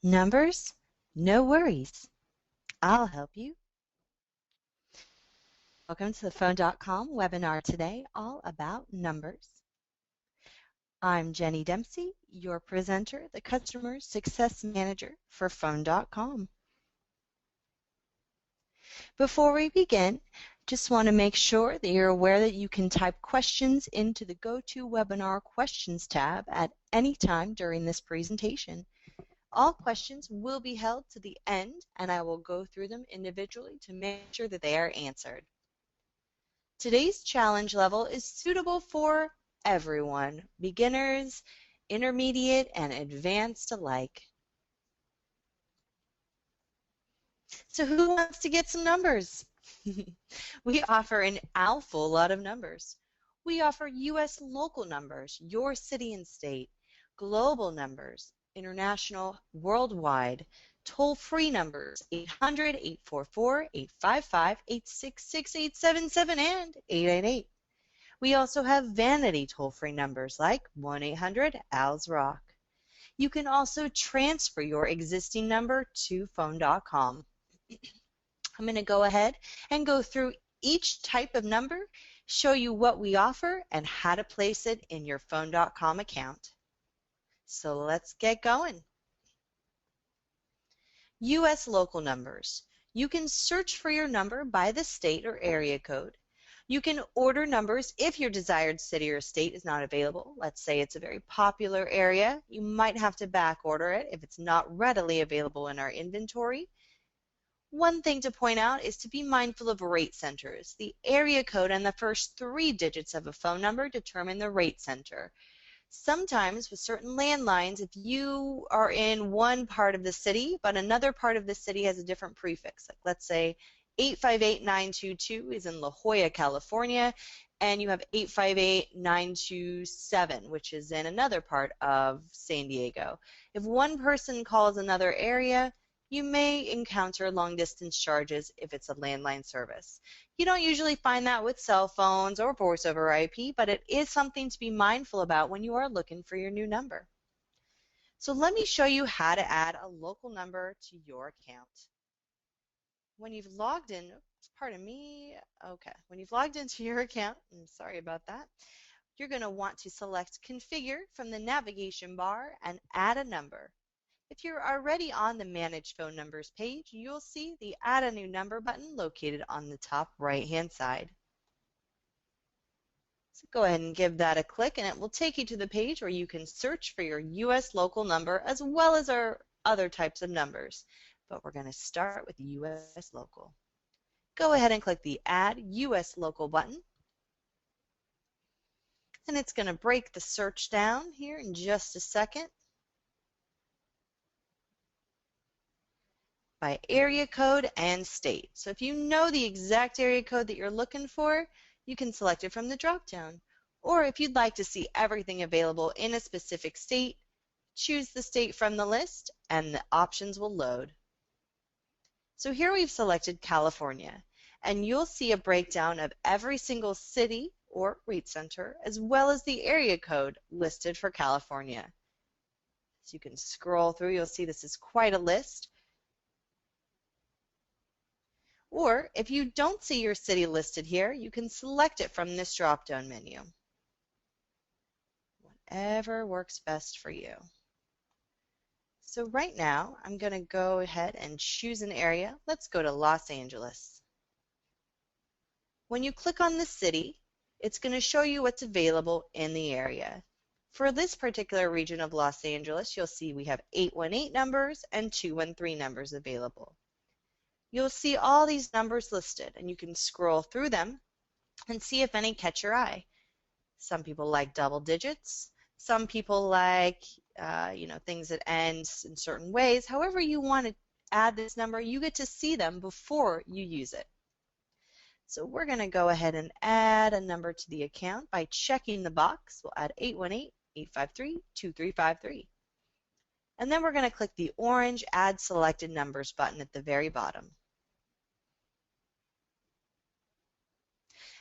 Numbers? No worries. I'll help you. Welcome to the Phone.com webinar today, all about numbers. I'm Jenny Dempsey, your presenter, the Customer Success Manager for Phone.com. Before we begin, just want to make sure that you're aware that you can type questions into the GoToWebinar Questions tab at any time during this presentation. All questions will be held to the end, and I will go through them individually to make sure that they are answered. Today's challenge level is suitable for everyone, beginners, intermediate, and advanced alike. So who wants to get some numbers? We offer an awful lot of numbers. We offer U.S. local numbers, your city and state, global numbers, international, worldwide, toll-free numbers, 800-844-855-866-877, and 888. We also have vanity toll-free numbers like 1-800-ALS-ROCK. You can also transfer your existing number to Phone.com. I'm going to go ahead and go through each type of number, show you what we offer, and how to place it in your Phone.com account. So let's get going. U.S. local numbers. You can search for your number by the state or area code. You can order numbers if your desired city or state is not available. Let's say it's a very popular area. You might have to back order it if it's not readily available in our inventory. One thing to point out is to be mindful of rate centers. The area code and the first 3 digits of a phone number determine the rate center. Sometimes with certain landlines, if you are in one part of the city, but another part of the city has a different prefix, like let's say 858922 is in La Jolla, California, and you have 858927, which is in another part of San Diego. If one person calls another area, you may encounter long-distance charges if it's a landline service. You don't usually find that with cell phones or voice over IP, but it is something to be mindful about when you are looking for your new number. So let me show you how to add a local number to your account. When you've logged in, pardon me, okay, when you've logged into your account, I'm sorry about that, you're going to want to select Configure from the navigation bar and add a number. If you're already on the Manage Phone Numbers page, you'll see the Add a New Number button located on the top right-hand side. So go ahead and give that a click, and it will take you to the page where you can search for your U.S. local number as well as our other types of numbers. But we're going to start with U.S. local. Go ahead and click the Add U.S. Local button. And it's going to break the search down here in just a second by area code and state. So if you know the exact area code that you're looking for, you can select it from the drop-down. Or if you'd like to see everything available in a specific state, choose the state from the list and the options will load. So here we've selected California, and you'll see a breakdown of every single city or rate center as well as the area code listed for California. So you can scroll through, you'll see this is quite a list. Or if you don't see your city listed here, you can select it from this drop-down menu. Whatever works best for you. So right now, I'm going to go ahead and choose an area. Let's go to Los Angeles. When you click on the city, it's going to show you what's available in the area. For this particular region of Los Angeles, you'll see we have 818 numbers and 213 numbers available. You'll see all these numbers listed, and you can scroll through them and see if any catch your eye. Some people like double digits. Some people like things that end in certain ways. However you want to add this number, you get to see them before you use it. So we're going to go ahead and add a number to the account by checking the box. We'll add 818-853-2353. And then we're going to click the orange Add Selected Numbers button at the very bottom.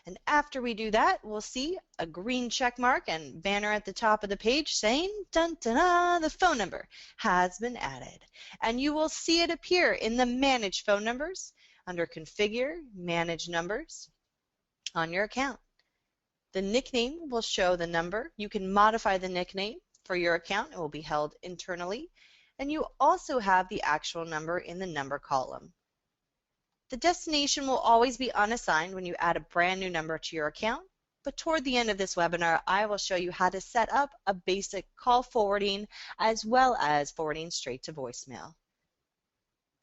And after we do that, we'll see a green check mark and banner at the top of the page saying, dun, dun, dun, the phone number has been added. And you will see it appear in the Manage Phone Numbers under Configure, Manage Numbers on your account. The nickname will show the number. You can modify the nickname for your account. It will be held internally. And you also have the actual number in the number column. The destination will always be unassigned when you add a brand new number to your account, but toward the end of this webinar, I will show you how to set up a basic call forwarding as well as forwarding straight to voicemail.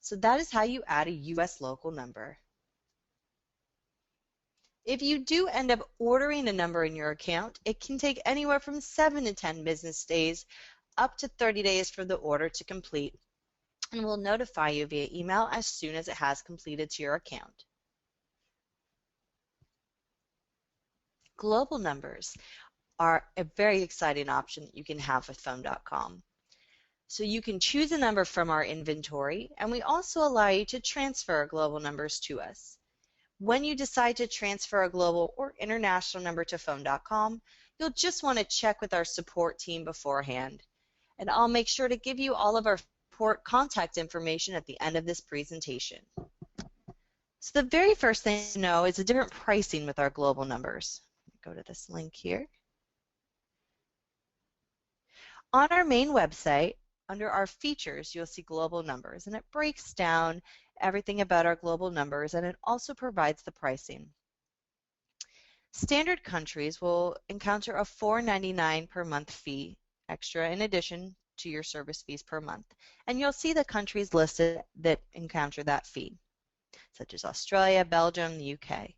So that is how you add a US local number. If you do end up ordering a number in your account, it can take anywhere from 7 to 10 business days up to 30 days for the order to complete, and we'll notify you via email as soon as it has completed to your account. Global numbers are a very exciting option that you can have with Phone.com. So you can choose a number from our inventory, and we also allow you to transfer global numbers to us. When you decide to transfer a global or international number to Phone.com, you'll just want to check with our support team beforehand. And I'll make sure to give you all of our support contact information at the end of this presentation. So the very first thing to know is the different pricing with our global numbers. Go to this link here. On our main website, under our features, you'll see global numbers, and it breaks down everything about our global numbers, and it also provides the pricing. Standard countries will encounter a $4.99 per month fee extra in addition to your service fees per month, and you'll see the countries listed that encounter that fee, such as Australia, Belgium, the UK.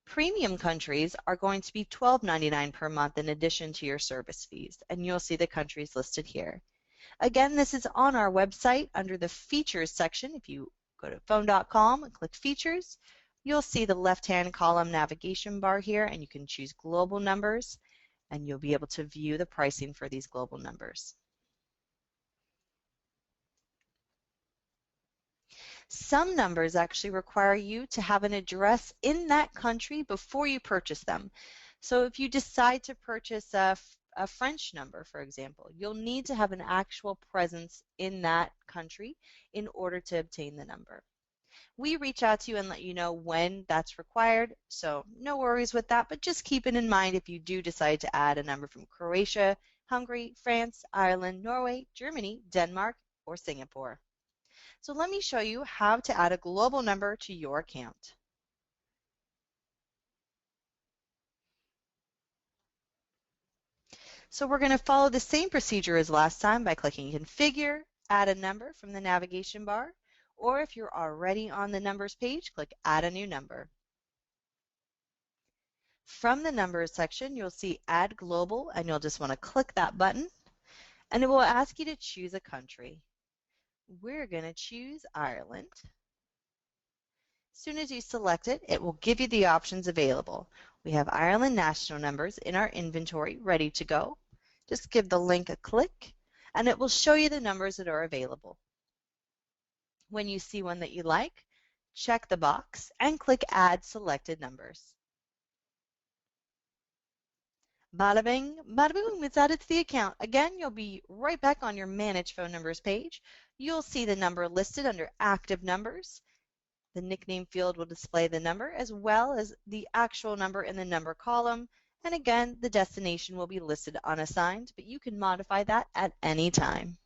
Premium countries are going to be $12.99 per month in addition to your service fees, and you'll see the countries listed here. Again, this is on our website under the Features section. If you go to Phone.com and click Features, you'll see the left-hand column navigation bar here, and you can choose global numbers, and you'll be able to view the pricing for these global numbers. Some numbers actually require you to have an address in that country before you purchase them. So if you decide to purchase a French number, for example, you'll need to have an actual presence in that country in order to obtain the number. We reach out to you and let you know when that's required, so no worries with that, but just keep it in mind if you do decide to add a number from Croatia, Hungary, France, Ireland, Norway, Germany, Denmark, or Singapore. So let me show you how to add a global number to your account. So we're going to follow the same procedure as last time by clicking Configure, Add a Number from the navigation bar, or if you're already on the Numbers page, click Add a New Number. From the Numbers section, you'll see Add Global, and you'll just want to click that button, and it will ask you to choose a country. We're going to choose Ireland. As soon as you select it, it will give you the options available. We have Ireland national numbers in our inventory ready to go. Just give the link a click, and it will show you the numbers that are available. When you see one that you like, check the box and click Add Selected Numbers. Bada bing, bada boom, it's added to the account. Again, you'll be right back on your Manage Phone Numbers page. You'll see the number listed under Active Numbers. The nickname field will display the number as well as the actual number in the number column. And again, the destination will be listed unassigned, but you can modify that at any time.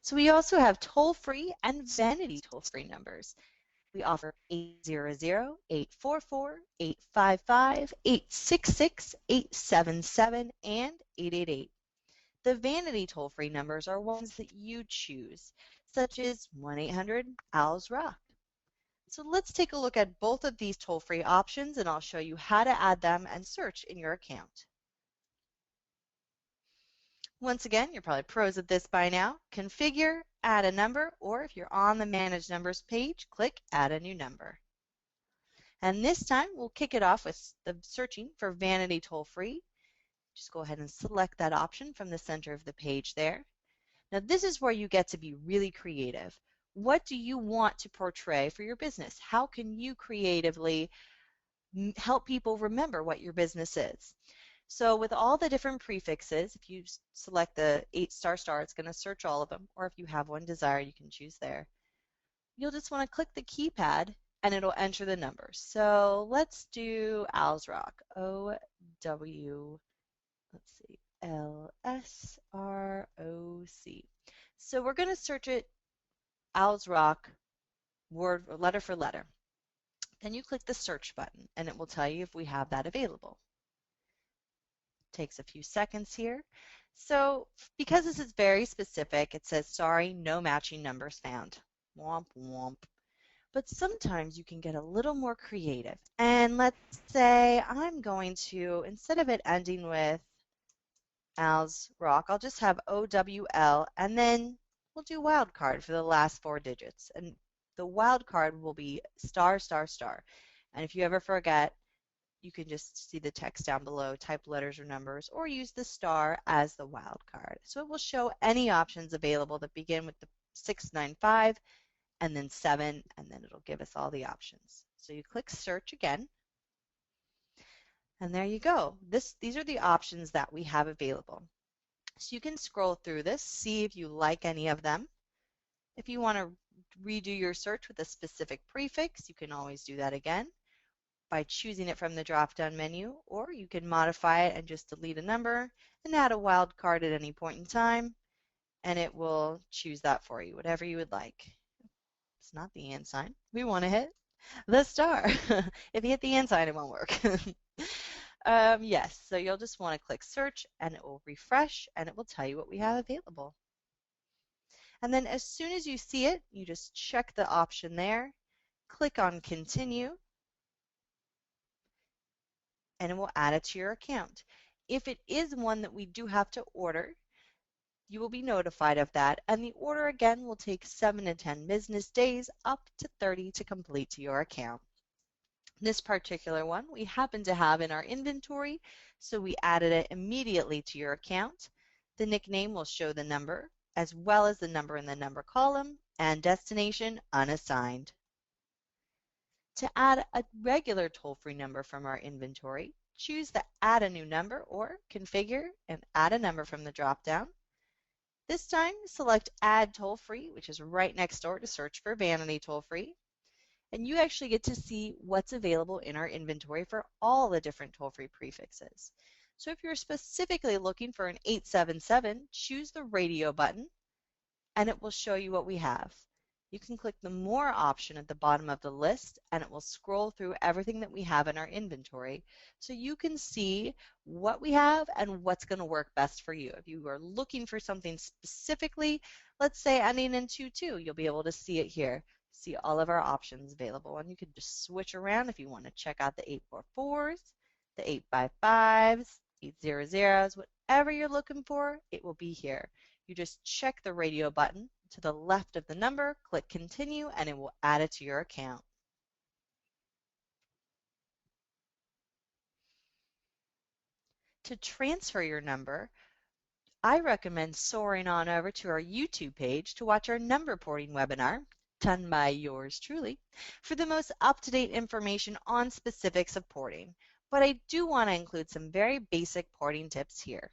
So we also have toll-free and vanity toll-free numbers. We offer 800, 844, 855, 866, 877, and 888. The vanity toll-free numbers are ones that you choose, such as 1-800-ALS-ROCK. So let's take a look at both of these toll-free options, and I'll show you how to add them and search in your account. Once again, you're probably pros at this by now. Configure, add a number, or if you're on the Manage Numbers page, click Add a New Number. And this time, we'll kick it off with the searching for vanity toll-free. Just go ahead and select that option from the center of the page there. Now this is where you get to be really creative. What do you want to portray for your business? How can you creatively help people remember what your business is? So with all the different prefixes, if you select the 8 star, it's going to search all of them. Or if you have one desired, you can choose there. You'll just want to click the keypad and it'll enter the numbers. So let's do Al's Rock. O-W, let's see, L-S-R-O-C. So we're going to search it, Al's Rock, word, letter for letter. Then you click the search button and it will tell you if we have that available. Takes a few seconds here. So because this is very specific, it says, sorry, no matching numbers found. Womp womp. But sometimes you can get a little more creative. And let's say I'm going to, instead of it ending with Al's Rock, I'll just have OWL, and then we'll do wildcard for the last 4 digits. And the wildcard will be star, star, star. And if you ever forget, you can just see the text down below, type letters or numbers, or use the star as the wildcard. So it will show any options available that begin with the 695 and then 7, and then it'll give us all the options. So you click search again, and there you go. These are the options that we have available. So you can scroll through this, see if you like any of them. If you want to redo your search with a specific prefix, you can always do that again by choosing it from the drop-down menu, or you can modify it and just delete a number and add a wildcard at any point in time, and it will choose that for you, whatever you would like. It's not the and sign. We want to hit the star. If you hit the and sign, it won't work. Yes, so you'll just want to click search and it will refresh and it will tell you what we have available. And then as soon as you see it, you just check the option there, click on continue, and it will add it to your account. If it is one that we do have to order, you will be notified of that, and the order again will take 7 to 10 business days, up to 30 to complete to your account. This particular one we happen to have in our inventory, so we added it immediately to your account. The nickname will show the number, as well as the number in the number column, and destination unassigned. To add a regular toll-free number from our inventory, choose the Add a New Number or Configure and Add a Number from the drop-down. This time, select Add Toll-Free, which is right next door to search for Vanity Toll-Free. And you actually get to see what's available in our inventory for all the different toll-free prefixes. So if you're specifically looking for an 877, choose the radio button, and it will show you what we have. You can click the More option at the bottom of the list, and it will scroll through everything that we have in our inventory so you can see what we have and what's going to work best for you. If you are looking for something specifically, let's say ending in 22, you'll be able to see it here. See all of our options available, and you can just switch around if you want to check out the 844s, the 855s, 800s, whatever you're looking for, it will be here. You just check the radio button to the left of the number, click continue, and it will add it to your account. To transfer your number, I recommend soaring on over to our YouTube page to watch our number porting webinar, done by yours truly, for the most up-to-date information on specifics of porting. But I do want to include some very basic porting tips here.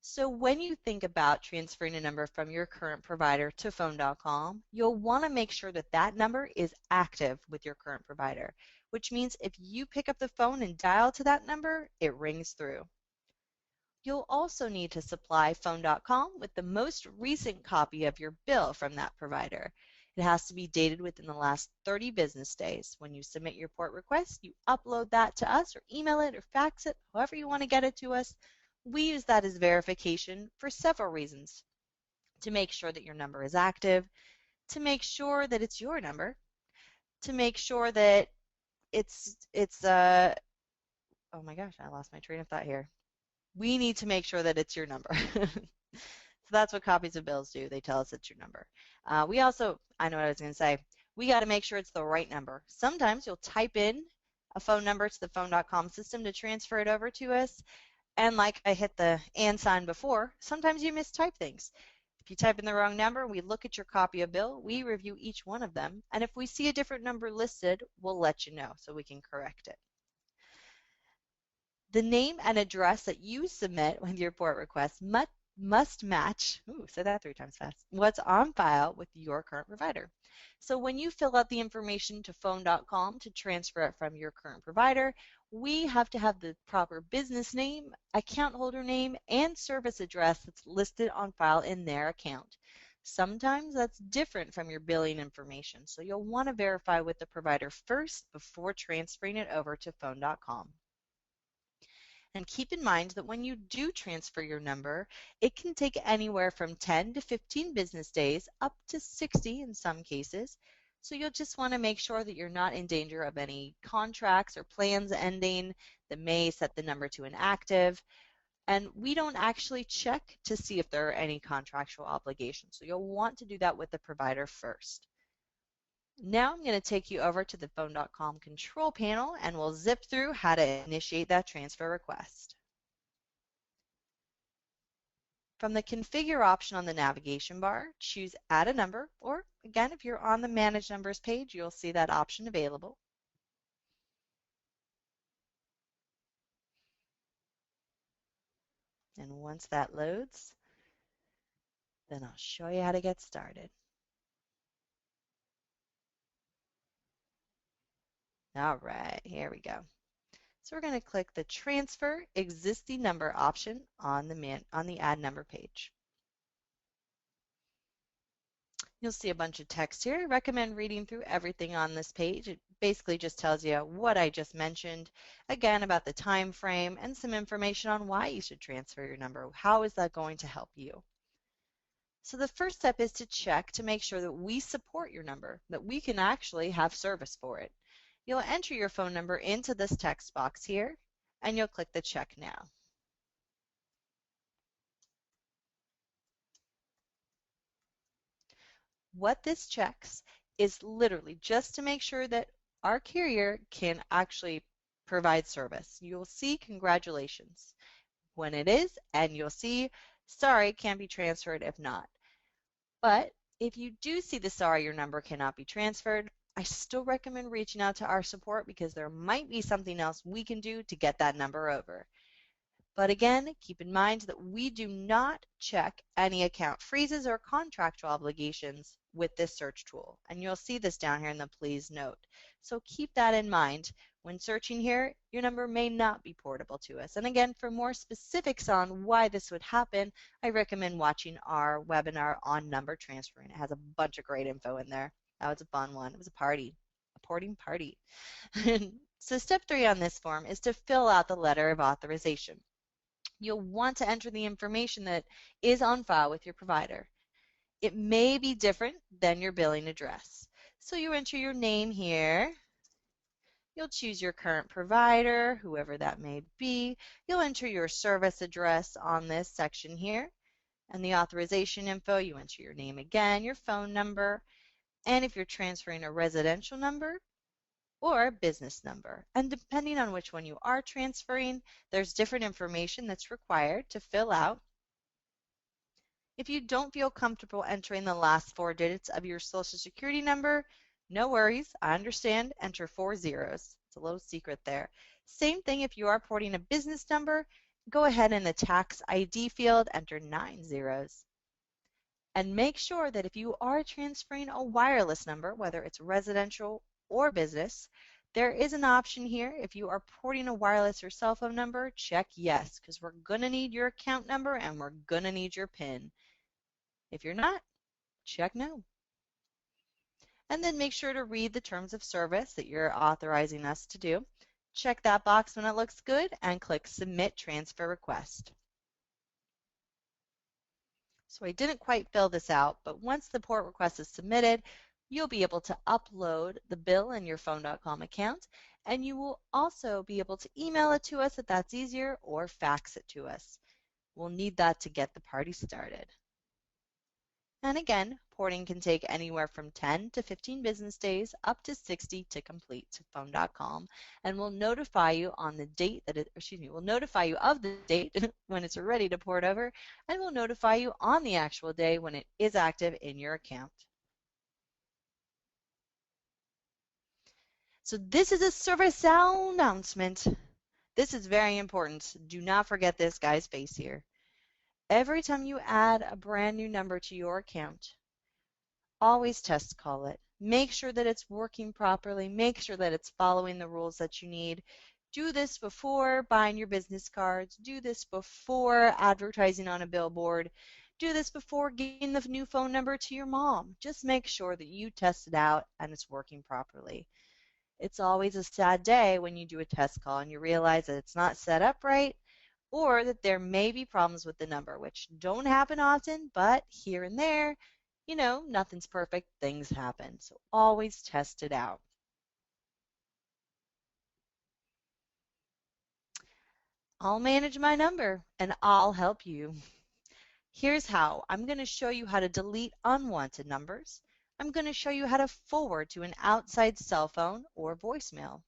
So when you think about transferring a number from your current provider to phone.com, you'll want to make sure that that number is active with your current provider, which means if you pick up the phone and dial to that number, it rings through. You'll also need to supply phone.com with the most recent copy of your bill from that provider. It has to be dated within the last 30 business days. When you submit your port request, you upload that to us or email it or fax it, however you want to get it to us. We use that as verification for several reasons. To make sure that your number is active, to make sure that it's your number, to make sure that oh my gosh, I lost my train of thought here. We need to make sure that it's your number. So that's what copies of bills do. They tell us it's your number. We also, I know what I was going to say, we got to make sure it's the right number. Sometimes you'll type in a phone number to the phone.com system to transfer it over to us. And like I hit the and sign before, sometimes you mistype things. If you type in the wrong number, we look at your copy of bill, we review each one of them, and if we see a different number listed, we'll let you know so we can correct it. The name and address that you submit with your port request must match, say that 3 times fast, what's on file with your current provider. So when you fill out the information to phone.com to transfer it from your current provider, we have to have the proper business name, account holder name, and service address that's listed on file in their account. Sometimes that's different from your billing information, so you'll want to verify with the provider first before transferring it over to phone.com. And keep in mind that when you do transfer your number, it can take anywhere from 10 to 15 business days, up to 60 in some cases. So you'll just want to make sure that you're not in danger of any contracts or plans ending that may set the number to inactive. And we don't actually check to see if there are any contractual obligations. So you'll want to do that with the provider first. Now I'm going to take you over to the phone.com control panel and we'll zip through how to initiate that transfer request. From the configure option on the navigation bar, choose add a number, or again, if you're on the manage numbers page, you'll see that option available. And once that loads, then I'll show you how to get started. All right, here we go. So we're going to click the Transfer Existing Number option on the Add Number page. You'll see a bunch of text here. I recommend reading through everything on this page. It basically just tells you what I just mentioned, again about the time frame and some information on why you should transfer your number. How is that going to help you? So the first step is to check to make sure that we support your number, that we can actually have service for it. You'll enter your phone number into this text box here, and you'll click the Check Now. What this checks is literally just to make sure that our carrier can actually provide service. You'll see congratulations when it is, and you'll see sorry, can't be transferred if not. But if you do see the sorry, your number cannot be transferred, I still recommend reaching out to our support because there might be something else we can do to get that number over. But again, keep in mind that we do not check any account freezes or contractual obligations with this search tool. And you'll see this down here in the please note. So keep that in mind. When searching here, your number may not be portable to us. And again, for more specifics on why this would happen, I recommend watching our webinar on number transferring. It has a bunch of great info in there. That was a fun one. It was a party, a porting party. So step 3 on this form is to fill out the letter of authorization. You'll want to enter the information that is on file with your provider. It may be different than your billing address. So you enter your name here. You'll choose your current provider, whoever that may be. You'll enter your service address on this section here. And the authorization info, you enter your name again, your phone number, and if you're transferring a residential number, or business number. And depending on which one you are transferring, there's different information that's required to fill out. If you don't feel comfortable entering the last 4 digits of your Social Security number, no worries, I understand, enter 4 zeros. It's a little secret there. Same thing if you are porting a business number, go ahead in the tax ID field, enter 9 zeros. And make sure that if you are transferring a wireless number, whether it's residential or business, there is an option here. If you are porting a wireless or cell phone number, check yes, because we're going to need your account number and we're going to need your PIN. If you're not, check no. And then make sure to read the terms of service that you're authorizing us to do. Check that box when it looks good and click Submit Transfer Request. So I didn't quite fill this out, but once the port request is submitted, you'll be able to upload the bill in your phone.com account, and you will also be able to email it to us if that's easier, or fax it to us. We'll need that to get the party started. And again, porting can take anywhere from 10 to 15 business days up to 60 to complete to phone.com, and will notify you on the date that it, excuse me, will notify you of the date when it's ready to port over, and will notify you on the actual day when it is active in your account. So this is a service announcement. This is very important. Do not forget this guy's face here. Every time you add a brand new number to your account, always test call it. Make sure that it's working properly. Make sure that it's following the rules that you need. Do this before buying your business cards. Do this before advertising on a billboard. Do this before giving the new phone number to your mom. Just make sure that you test it out and it's working properly. It's always a sad day when you do a test call and you realize that it's not set up right, or that there may be problems with the number, which don't happen often, but here and there, nothing's perfect, things happen. So always test it out. I'll manage my number and I'll help you. Here's how. I'm going to show you how to delete unwanted numbers. I'm going to show you how to forward to an outside cell phone or voicemail.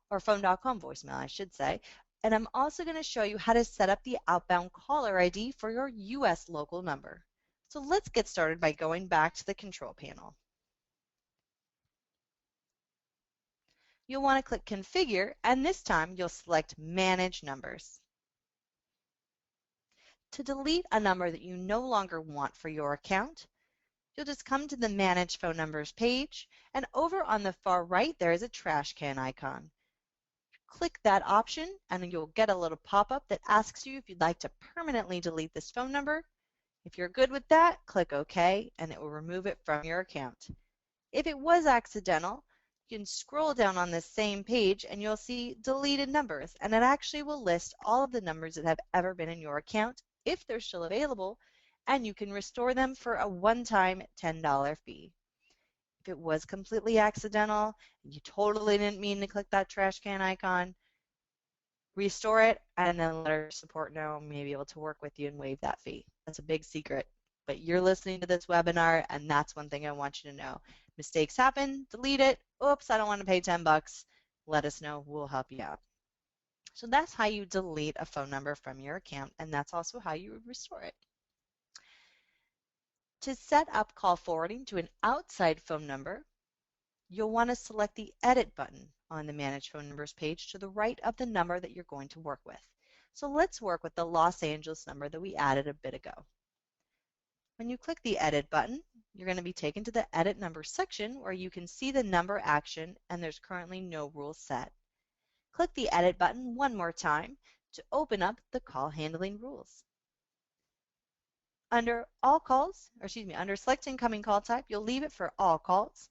Or phone.com voicemail, I should say. And I'm also going to show you how to set up the outbound caller ID for your US local number. So let's get started by going back to the control panel. You'll want to click Configure, and this time you'll select Manage Numbers. To delete a number that you no longer want for your account, you'll just come to the Manage Phone Numbers page, and over on the far right there is a trash can icon. Click that option and you'll get a little pop-up that asks you if you'd like to permanently delete this phone number. If you're good with that, click OK and it will remove it from your account. If it was accidental, you can scroll down on this same page and you'll see deleted numbers, and it actually will list all of the numbers that have ever been in your account if they're still available, and you can restore them for a one-time $10 fee. If it was completely accidental and you totally didn't mean to click that trash can icon, restore it and then let our support know and may be able to work with you and waive that fee. That's a big secret, but you're listening to this webinar and that's one thing I want you to know. Mistakes happen, delete it. Oops, I don't want to pay 10 bucks. Let us know, we'll help you out. So that's how you delete a phone number from your account, and that's also how you would restore it. To set up call forwarding to an outside phone number, you'll want to select the Edit button on the Manage Phone Numbers page to the right of the number that you're going to work with. So let's work with the Los Angeles number that we added a bit ago. When you click the Edit button, you're going to be taken to the Edit Number section where you can see the number action and there's currently no rules set. Click the Edit button one more time to open up the call handling rules. Under all calls, under select incoming call type, you'll leave it for all calls.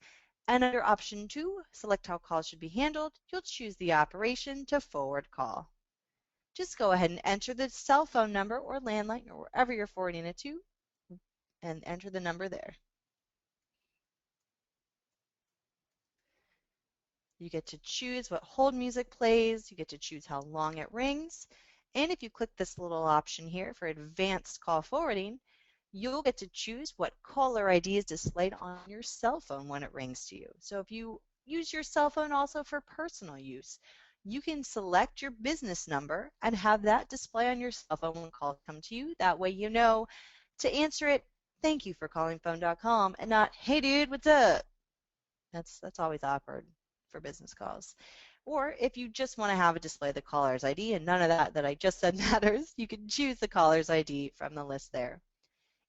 And under option 2, select how calls should be handled, you'll choose the operation to forward call. Just go ahead and enter the cell phone number or landline or wherever you're forwarding it to and enter the number there. You get to choose what hold music plays, you get to choose how long it rings, and if you click this little option here for advanced call forwarding, you'll get to choose what caller ID is displayed on your cell phone when it rings to you. So if you use your cell phone also for personal use, you can select your business number and have that display on your cell phone when calls come to you. That way you know to answer it, thank you for calling phone.com, and not, hey dude, what's up? That's always awkward for business calls. Or if you just want to have it display the caller's ID and none of that I just said matters, you can choose the caller's ID from the list there.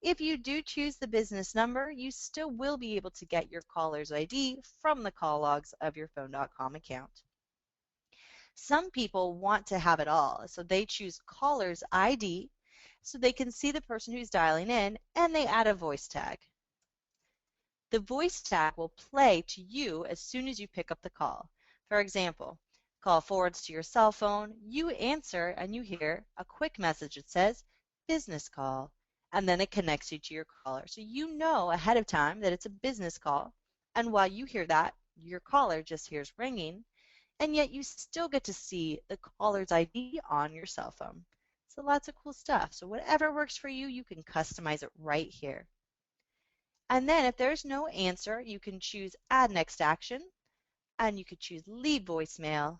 If you do choose the business number, you still will be able to get your caller's ID from the call logs of your phone.com account. Some people want to have it all, so they choose caller's ID so they can see the person who's dialing in, and they add a voice tag. The voice tag will play to you as soon as you pick up the call. For example, call forwards to your cell phone, you answer, and you hear a quick message that says, business call. And then it connects you to your caller. So you know ahead of time that it's a business call, and while you hear that, your caller just hears ringing, and yet you still get to see the caller's ID on your cell phone. So lots of cool stuff. So whatever works for you, you can customize it right here. And then if there's no answer, you can choose Add Next Action, and you could choose Leave Voicemail,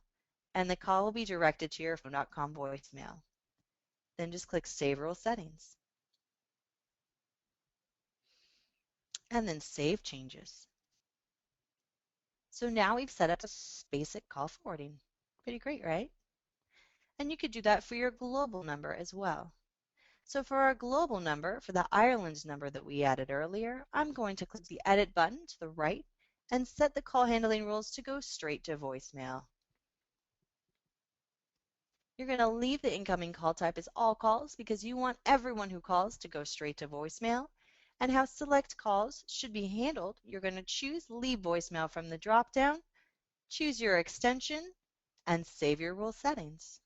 and the call will be directed to your phone.com voicemail. Then just click Save Rule Settings, and then Save Changes. So now we've set up a basic call forwarding. Pretty great, right? And you could do that for your global number as well. So for our global number, for the Ireland number that we added earlier, I'm going to click the Edit button to the right and set the call handling rules to go straight to voicemail. You're going to leave the incoming call type as all calls because you want everyone who calls to go straight to voicemail. And how select calls should be handled, you're going to choose Leave Voicemail from the drop-down, choose your extension, and save your rule settings.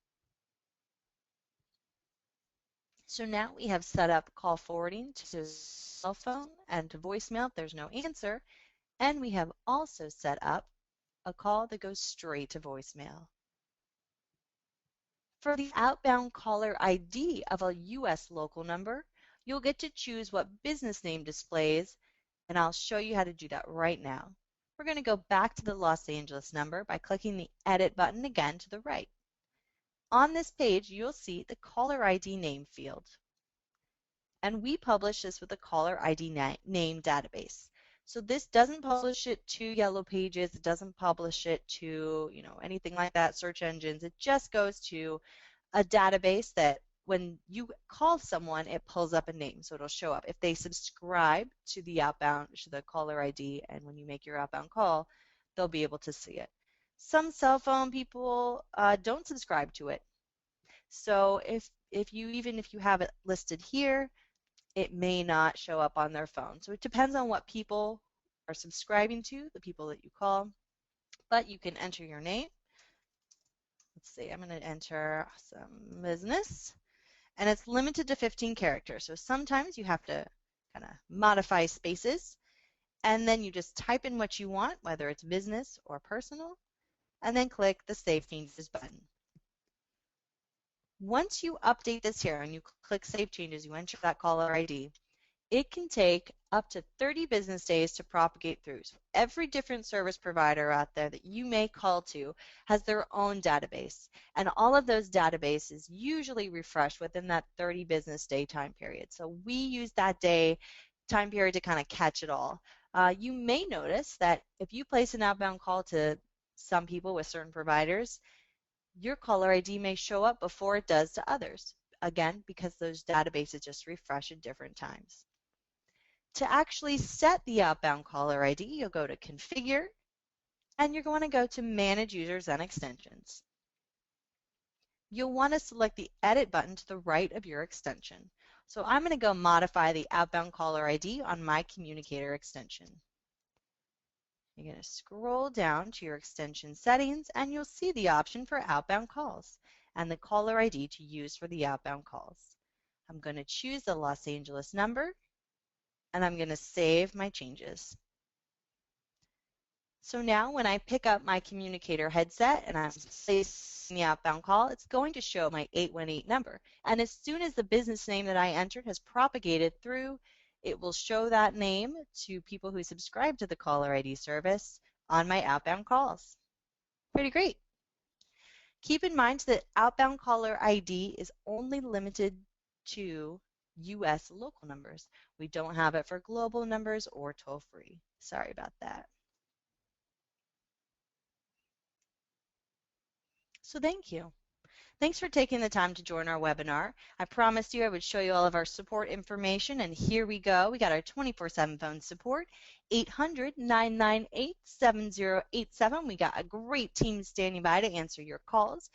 So now we have set up call forwarding to cell phone and to voicemail if there's no answer, and we have also set up a call that goes straight to voicemail. For the outbound caller ID of a U.S. local number, you'll get to choose what business name displays, and I'll show you how to do that right now. We're going to go back to the Los Angeles number by clicking the Edit button again to the right. On this page, you'll see the caller ID name field. And we publish this with a caller ID name database. So this doesn't publish it to Yellow Pages, it doesn't publish it to, anything like that, search engines. It just goes to a database that when you call someone, it pulls up a name. So it'll show up. If they subscribe to the outbound, to the caller ID, and when you make your outbound call, they'll be able to see it. Some cell phone people don't subscribe to it. So if you have it listed here, it may not show up on their phone. So it depends on what people are subscribing to, the people that you call, but you can enter your name. Let's see, I'm going to enter some business, and it's limited to 15 characters. So sometimes you have to kind of modify spaces, and then you just type in what you want, whether it's business or personal, and then click the Save Changes button. Once you update this here and you click Save Changes, you enter that caller ID, it can take up to 30 business days to propagate through. So every different service provider out there that you may call to has their own database, and all of those databases usually refresh within that 30 business day time period. So we use that time period to kind of catch it all. You may notice that if you place an outbound call to some people with certain providers, your caller ID may show up before it does to others, again, because those databases just refresh at different times. To actually set the outbound caller ID, you'll go to Configure, and you're going to go to Manage Users and Extensions. You'll want to select the Edit button to the right of your extension. So I'm going to go modify the outbound caller ID on my communicator extension. You're going to scroll down to your extension settings, and you'll see the option for outbound calls and the caller ID to use for the outbound calls. I'm going to choose the Los Angeles number, and I'm going to save my changes. So now when I pick up my communicator headset and I'm placing the outbound call, it's going to show my 818 number. And as soon as the business name that I entered has propagated through, it will show that name to people who subscribe to the caller ID service on my outbound calls. Pretty great. Keep in mind that outbound caller ID is only limited to U.S. local numbers. We don't have it for global numbers or toll-free. Sorry about that. So thank you. Thanks for taking the time to join our webinar. I promised you I would show you all of our support information, and here we go. We got our 24/7 phone support, 800-998-7087. We got a great team standing by to answer your calls.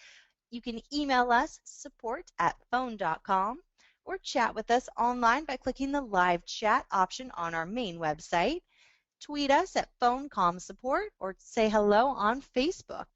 You can email us, support@phone.com, or chat with us online by clicking the live chat option on our main website. Tweet us at PhoneCommSupport or say hello on Facebook.